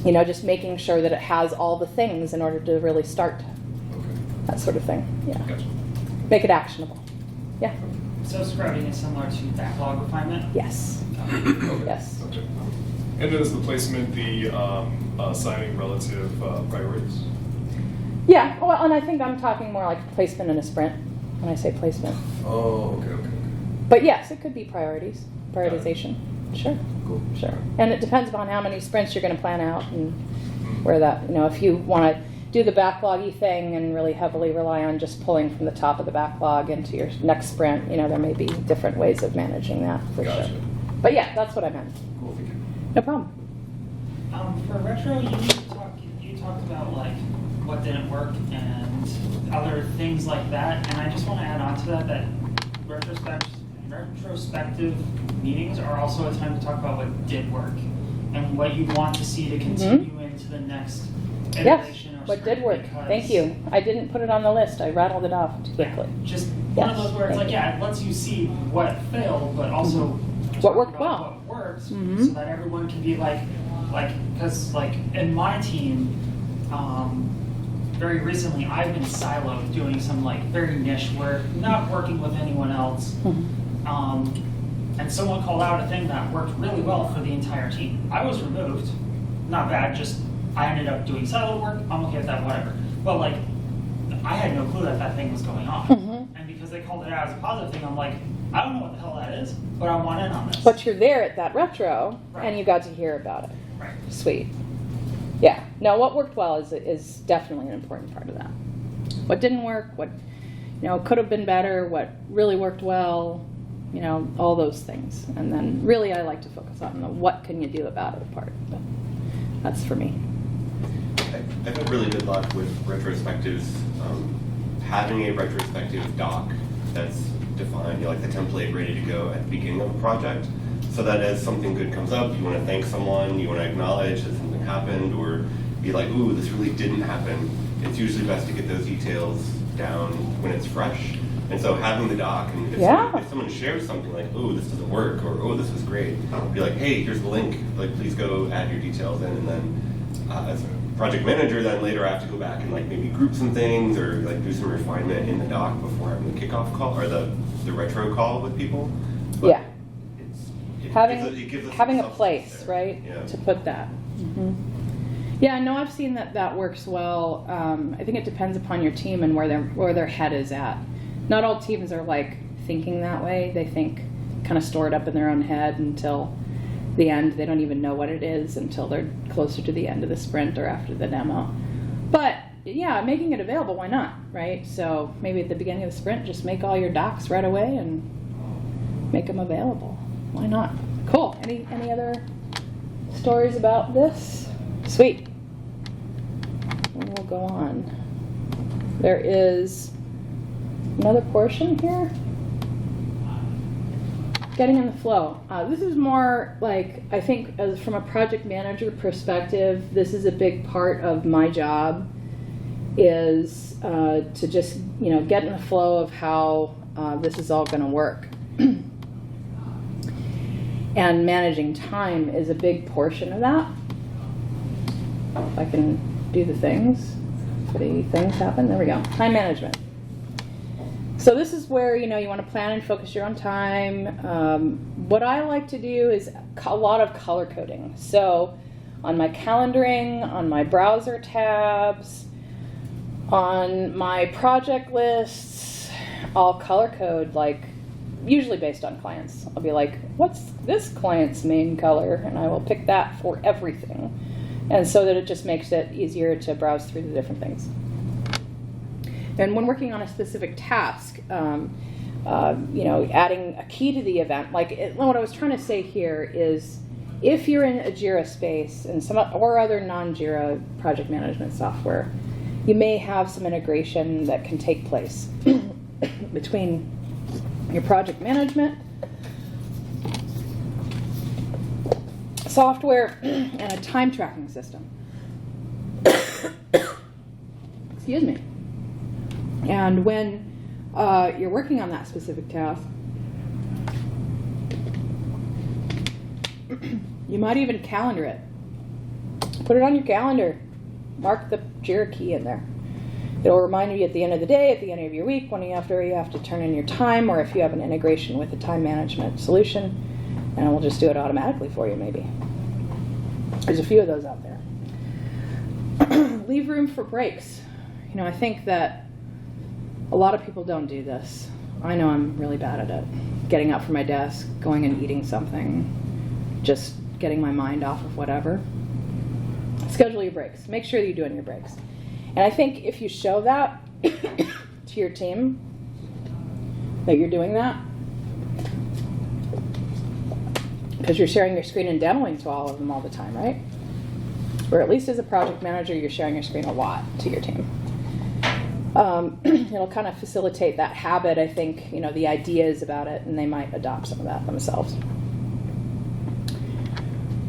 just making sure that it has all the things in order to really start. Okay. That sort of thing. Yeah. Gotcha. Make it actionable. Yeah. So scrubbing is similar to backlog refinement? Yes. Okay. Yes. Okay. And then is the placement the assigning relative priorities? Yeah. Well, and I think I'm talking more like placement in a sprint when I say placement. Oh, okay. But yes, it could be prioritization. Sure. Cool. Sure. And it depends upon how many sprints you're going to plan out and where that, if you want to do the backlog-y thing and really heavily rely on just pulling from the top of the backlog into your next sprint, there may be different ways of managing that for Gotcha. sure. But yeah, that's what I meant. Cool, thank you. No problem. For retro, you talked about like what didn't work and other things like that. And I just want to add on to that retrospective meetings are also a time to talk about what did work and what you want to see to continue into the next iteration or what did sprint, work. because Thank you. I didn't put it on the list. I rattled it off too quickly. just one of those where it's thank like, yeah, it lets you see what failed, but also What talk worked about well. what worked, Mhm. so that everyone can be like, because like in my team, very recently I've been siloed doing some like very niche work, not working with anyone else. And someone called out a thing that worked really well for the entire team. I was removed, not bad, just I ended up doing silo work. I'm okay with that, whatever. But like, I had no clue that that thing was going on. And because they called it out as a positive thing, I'm like, I don't know what the hell that is, but I want in on this. But you're there at that retro, Right. and you got to hear about it. Right. Sweet. Yeah. No, what worked well is definitely an important part of that. What didn't work, what could have been better, what really worked well, all those things. And then really I like to focus on the what can you do about it part. But that's for me. I've had really good luck with retrospectives. Having a retrospective doc that's defined, like the template ready to go at the beginning of a project, so that as something good comes up, you want to thank someone, you want to acknowledge that something happened, or be like, ooh, this really didn't happen. It's usually best to get those details down when it's fresh. And so having the doc, and if someone shares something like, oh, this doesn't work, or oh, this was great, be like, hey, here's the link, like please go add your details in, and then as a project manager, then later I have to go back and like maybe group some things or like do some refinement in the doc before having the kickoff call or the retro call with people. But Yeah. it gives us Having a substance place, there. right, Yeah. to put that. Yeah, no, I've seen that works well. I think it depends upon your team and where their head is at. Not all teams are like thinking that way. They think kind of store it up in their own head until the end. They don't even know what it is until they're closer to the end of the sprint or after the demo. But yeah, making it available, why not, right? So maybe at the beginning of the sprint, just make all your docs right away and make them available. Why not? Cool. Any other stories about this? Sweet. And we'll go on. There is another portion here. Getting in the flow. This is more like, I think from a project manager perspective, this is a big part of my job, is to just get in the flow of how this is all going to work. And managing time is a big portion of that. If I can do the things. Pretty things happen. There we go. Time management. So this is where you want to plan and focus your own time. What I like to do is a lot of color coding. So on my calendaring, on my browser tabs, on my project lists, I'll color code, like usually based on clients. I'll be like, what's this client's main color? And I will pick that for everything. And so that it just makes it easier to browse through the different things. And when working on a specific task, adding a key to the event, what I was trying to say here is, if you're in a Jira space and or other non-Jira project management software, you may have some integration that can take place between your project management software and a time tracking system. Excuse me. And when you're working on that specific task, you might even calendar it. Put it on your calendar. Mark the Jira key in there. It'll remind you at the end of the day, at the end of your week, when you have to turn in your time, or if you have an integration with a time management solution, and we'll just do it automatically for you, maybe. There's a few of those out there. Leave room for breaks. I think that a lot of people don't do this. I know I'm really bad at it. Getting up from my desk, going and eating something, just getting my mind off of whatever. Schedule your breaks. Make sure that you're doing your breaks. And I think if you show that to your team, that you're doing that, because you're sharing your screen and demoing to all of them all the time, right? or at least as a project manager, you're sharing your screen a lot to your team. It'll kind of facilitate that habit, I think, the ideas about it, and they might adopt some of that themselves.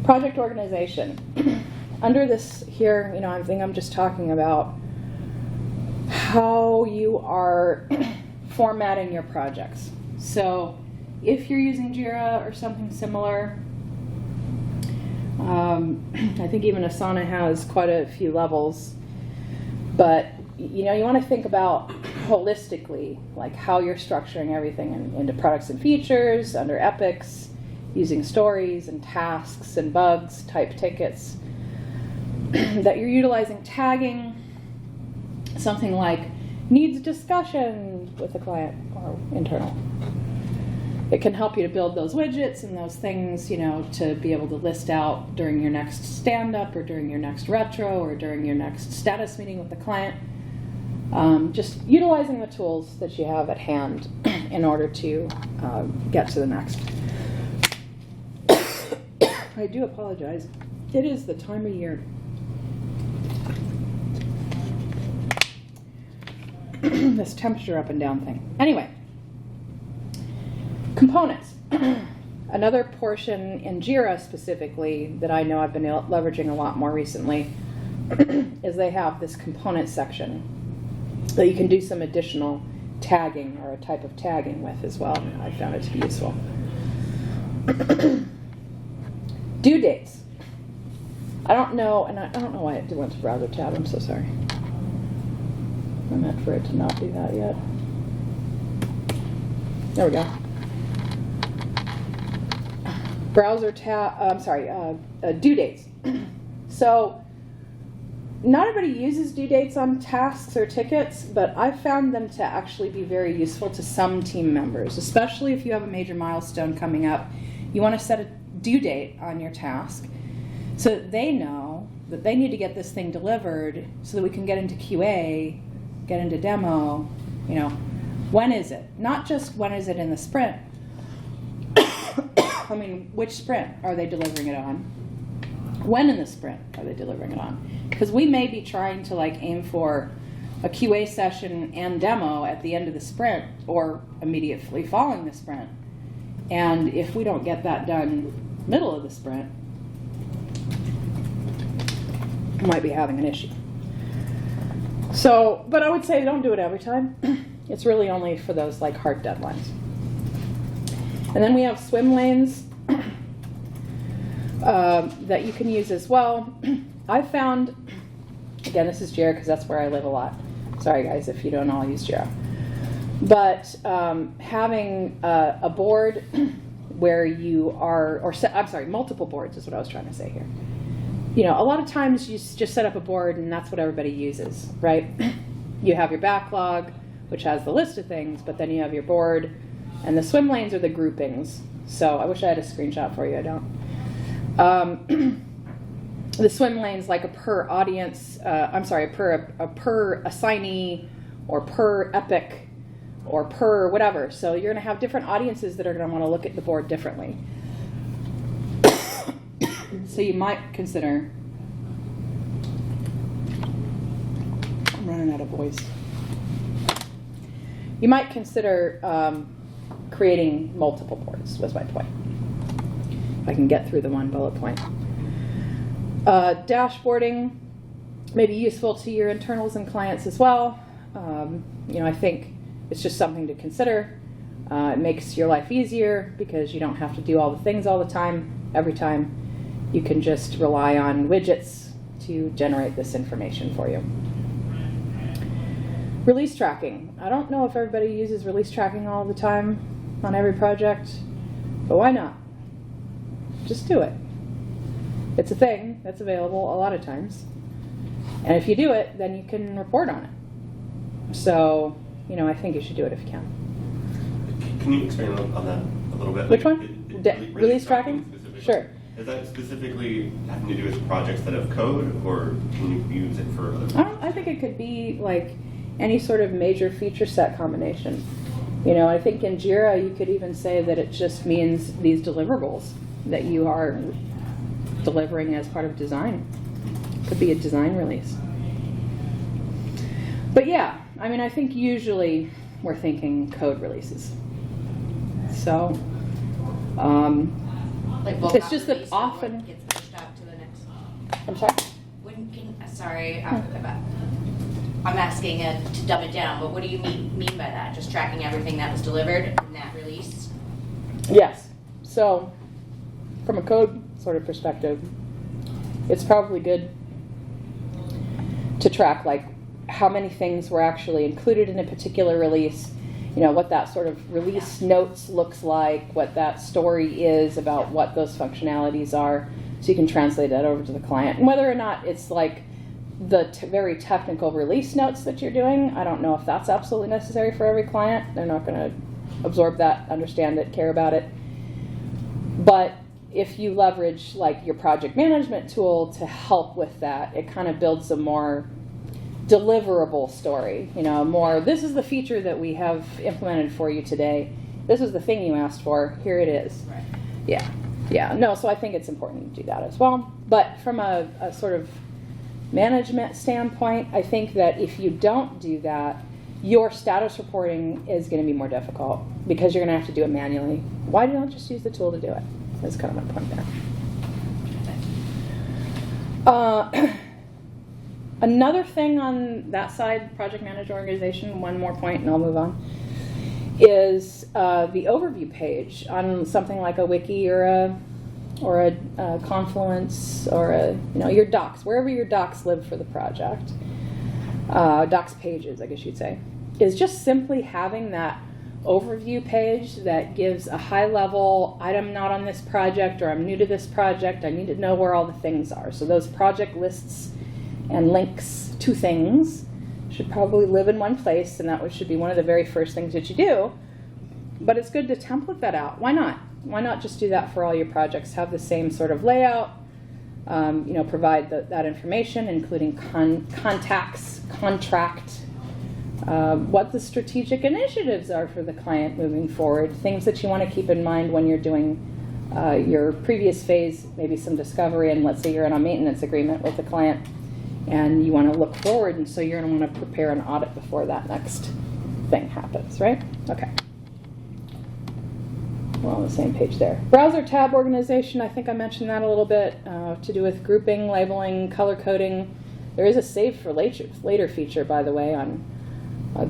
Project organization. Under this here, I think I'm just talking about how you are formatting your projects. So if you're using Jira or something similar, I think even Asana has quite a few levels, but you want to think about holistically, like how you're structuring everything into products and features, under epics, using stories and tasks and bugs, type tickets, that you're utilizing tagging, something like needs discussion with the client or internal. It can help you to build those widgets and those things, to be able to list out during your next stand-up or during your next retro or during your next status meeting with the client. Just utilizing the tools that you have at hand in order to get to the next. I do apologize. It is the time of year. This temperature up and down thing. Anyway, components. Another portion in Jira specifically that I know I've been leveraging a lot more recently is they have this component section that you can do some additional tagging or a type of tagging with as well. I found it to be useful. Due dates. I don't know, and I don't know why it went to browser tab. I'm so sorry. I meant for it to not do that yet. There we go. Browser tab, due dates. So, not everybody uses due dates on tasks or tickets, but I've found them to actually be very useful to some team members, especially if you have a major milestone coming up. You want to set a due date on your task so that they know that they need to get this thing delivered so that we can get into QA, get into demo, when is it? Not just when is it in the sprint. I mean, which sprint are they delivering it on? When in the sprint are they delivering it on? Because we may be trying to aim for a QA session and demo at the end of the sprint or immediately following the sprint. And if we don't get that done middle of the sprint, we might be having an issue. So, but I would say don't do it every time. It's really only for those hard deadlines. And then we have swim lanes that you can use as well. I found, again, this is Jira because that's where I live a lot. Sorry guys if you don't all use Jira. But having a board where you are, multiple boards is what I was trying to say here. A lot of times you just set up a board and that's what everybody uses, right? You have your backlog, which has the list of things, but then you have your board, and the swim lanes are the groupings. So I wish I had a screenshot for you, I don't. The swim lanes, like a per audience, per assignee, or per epic, or per whatever. So you're going to have different audiences that are going to want to look at the board differently. So you might consider, I'm running out of voice. You might consider creating multiple boards, was my point. If I can get through the one bullet point. Dashboarding may be useful to your internals and clients as well. I think it's just something to consider. It makes your life easier because you don't have to do all the things all the time, every time. You can just rely on widgets to generate this information for you. Release tracking. I don't know if everybody uses release tracking all the time on every project, but why not? Just do it. It's a thing that's available a lot of times. And if you do it, then you can report on it. So, I think you should do it if you can. Can you expand on that a little bit? Which one? Release tracking? Sure. Is that specifically having to do with projects that have code, or can you use it for other projects? I think it could be any sort of major feature set combination. I think in Jira you could even say that it just means these deliverables that you are delivering as part of design. Could be a design release. But yeah, I mean, I think usually we're thinking code releases. So, Like bulk it's just that release, often. what gets pushed out to the next. I'm sorry. I'm asking to dumb it down, but what do you mean by that? Just tracking everything that was delivered in that release? Yes. So, from a code sort of perspective, it's probably good to track like how many things were actually included in a particular release, you know, what that sort of release notes looks like, what that story is about what those functionalities are, so you can translate that over to the client. And whether or not it's like the very technical release notes that you're doing, I don't know if that's absolutely necessary for every client. They're not going to absorb that, understand it, care about it. But if you leverage like your project management tool to help with that, it kind of builds a more deliverable story, you know, more, this is the feature that we have implemented for you today. This is the thing you asked for. Here it is. Right. Yeah. No, so I think it's important to do that as well. But from a sort of management standpoint, I think that if you don't do that, your status reporting is going to be more difficult because you're going to have to do it manually. Why do you not just use the tool to do it? That's kind of my point there. Another thing on that side, project manager organization, one more point and I'll move on, is the overview page on something like a wiki or a Confluence or your docs, wherever your docs live for the project. Docs pages, I guess you'd say, is just simply having that overview page that gives a high level, I'm not on this project or I'm new to this project, I need to know where all the things are. So those project lists and links to things should probably live in one place, and that should be one of the very first things that you do. But it's good to template that out. Why not? Why not just do that for all your projects? Have the same sort of layout, provide that information, including contacts, contract, what the strategic initiatives are for the client moving forward, things that you want to keep in mind when you're doing your previous phase, maybe some discovery, and let's say you're in a maintenance agreement with the client and you want to look forward, and so you're going to want to prepare an audit before that next thing happens, right? Okay. We're on the same page there. Browser tab organization, I think I mentioned that a little bit, to do with grouping, labeling, color coding. There is a save for later feature, by the way, on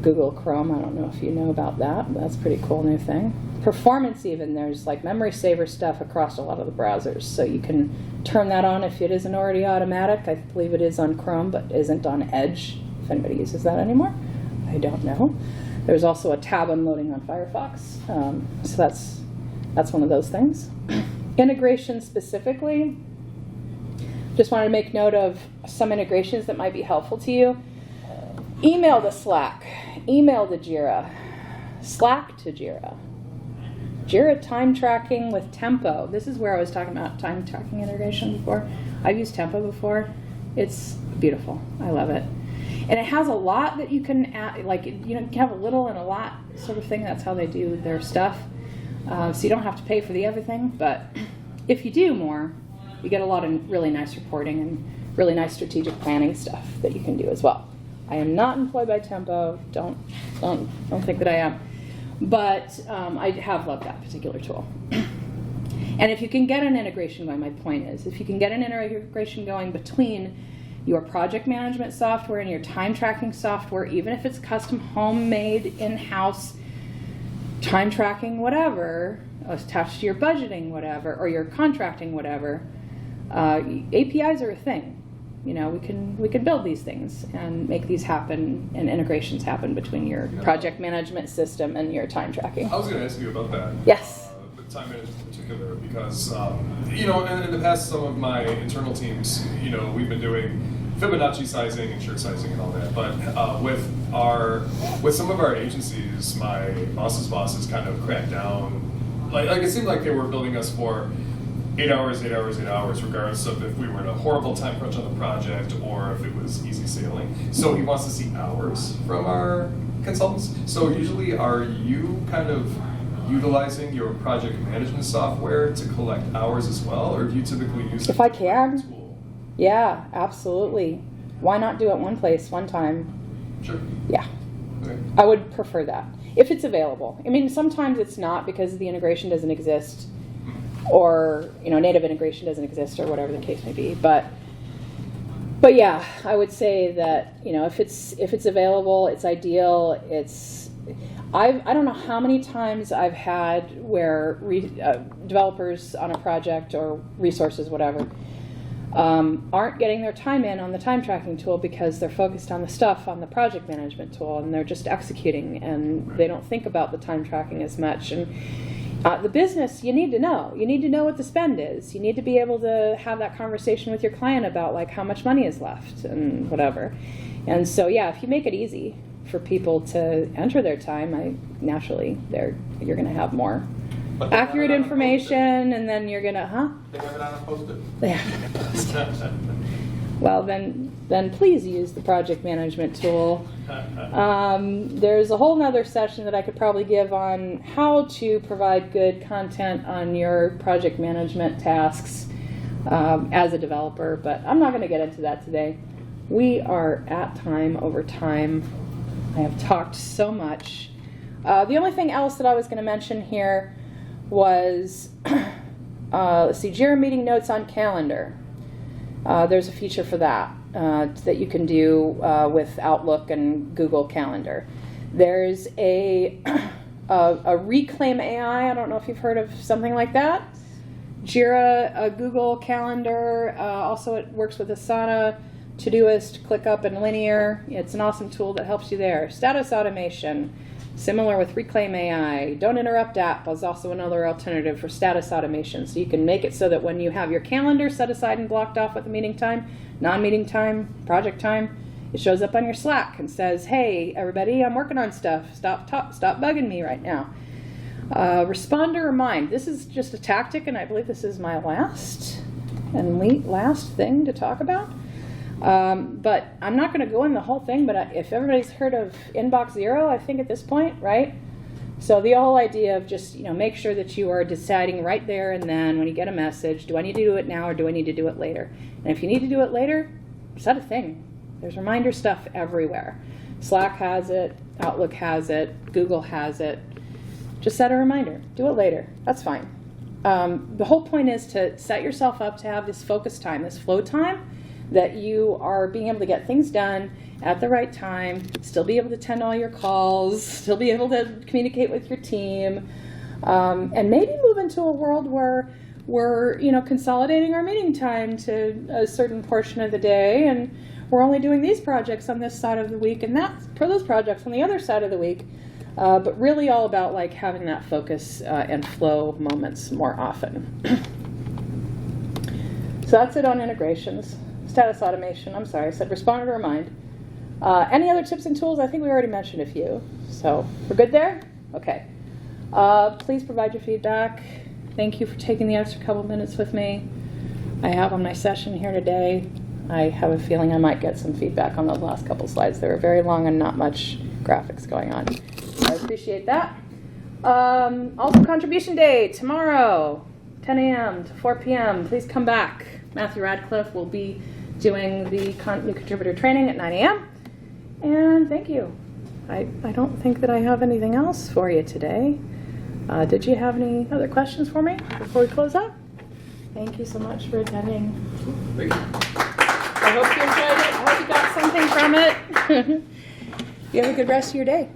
Google Chrome. I don't know if you know about that, but that's a pretty cool new thing. Performance even, there's like memory saver stuff across a lot of the browsers, so you can turn that on if it isn't already automatic. I believe it is on Chrome, but isn't on Edge, if anybody uses that anymore. I don't know. There's also a tab unloading on Firefox, so that's one of those things. Integration specifically, just wanted to make note of some integrations that might be helpful to you. Email to Slack, email to Jira, Slack to Jira, Jira time tracking with Tempo. This is where I was talking about time tracking integration before. I've used Tempo before. It's beautiful. I love it. And it has a lot that you can add, you can have a little and a lot sort of thing. That's how they do their stuff. So you don't have to pay for the everything, but if you do more, you get a lot of really nice reporting and really nice strategic planning stuff that you can do as well. I am not employed by Tempo. Don't think that I am. But I have loved that particular tool. And if you can get an integration going, my point is, if you can get an integration going between your project management software and your time tracking software, even if it's custom, homemade, in-house, time tracking, whatever, attached to your budgeting, whatever, or your contracting, whatever, APIs are a thing. We can build these things and make these happen, and integrations happen between your project management system and your time tracking. I was going to ask you about that. Yes. With time management in particular, because in the past, some of my internal teams, we've been doing Fibonacci sizing and shirt sizing and all that. But with some of our agencies, my boss's bosses kind of cracked down. Like it seemed like they were building us for 8 hours, 8 hours, 8 hours, regardless of if we were in a horrible time crunch on the project or if it was easy sailing. So he wants to see hours from our consultants. So usually, are you kind of utilizing your project management software to collect hours as well, or do you typically use If I can. tool? Yeah, absolutely. Why not do it one place, one time? Sure. Yeah, Okay. I would prefer that if it's available. I mean, sometimes it's not because the integration doesn't exist, or native integration doesn't exist, or whatever the case may be. But yeah, I would say that if it's available, it's ideal. I don't know how many times I've had where developers on a project or resources, whatever, aren't getting their time in on the time tracking tool because they're focused on the stuff on the project management tool, and they're just executing, and they don't think about the time tracking as much. And the business, you need to know. You need to know what the spend is. You need to be able to have that conversation with your client about like how much money is left and whatever. And so yeah, if you make it easy for people to enter their time, naturally you're going to have more But they have accurate it on a information, and then you're going to, They have it on a Post-it. They have it on a Post-it. Well, then please use the project management tool. There's a whole nother session that I could probably give on how to provide good content on your project management tasks as a developer, but I'm not going to get into that today. We are at time over time. I have talked so much. The only thing else that I was going to mention here was, let's see, Jira meeting notes on calendar. There's a feature for that that you can do with Outlook and Google Calendar. There's a Reclaim AI. I don't know if you've heard of something like that. Jira, Google Calendar. Also, it works with Asana, Todoist, ClickUp, and Linear. It's an awesome tool that helps you there. Status automation. Similar with Reclaim AI. Don't Interrupt app is also another alternative for status automation. So you can make it so that when you have your calendar set aside and blocked off with the meeting time, non-meeting time, project time, it shows up on your Slack and says, hey, everybody, I'm working on stuff. Stop bugging me right now. Respond to remind. This is just a tactic, and I believe this is my last thing to talk about. But I'm not going to go in the whole thing, but if everybody's heard of Inbox Zero, I think at this point, right? So the whole idea of just, make sure that you are deciding right there and then when you get a message, do I need to do it now or do I need to do it later? And if you need to do it later, set a thing. There's reminder stuff everywhere. Slack has it, Outlook has it, Google has it. Just set a reminder. Do it later. That's fine. The whole point is to set yourself up to have this focus time, this flow time, that you are being able to get things done at the right time, still be able to attend all your calls, still be able to communicate with your team, and maybe move into a world where we're consolidating our meeting time to a certain portion of the day, and we're only doing these projects on this side of the week and those projects on the other side of the week, but really all about like having that focus and flow moments more often. So that's it on integrations. Status automation, I'm sorry, I said respond to remind. Any other tips and tools? I think we already mentioned a few. So we're good there? Okay. Please provide your feedback. Thank you for taking the extra couple minutes with me. I have on my session here today. I have a feeling I might get some feedback on those last couple slides. They were very long and not much graphics going on. So I appreciate that. Also contribution day tomorrow, 10 a.m. to 4 p.m. Please come back. Matthew Radcliffe will be doing the new contributor training at 9 a.m. And thank you. I don't think that I have anything else for you today. Did you have any other questions for me before we close up? Thank you so much for attending. Thank you. I hope you enjoyed it. I hope you got something from it. You have a good rest of your day.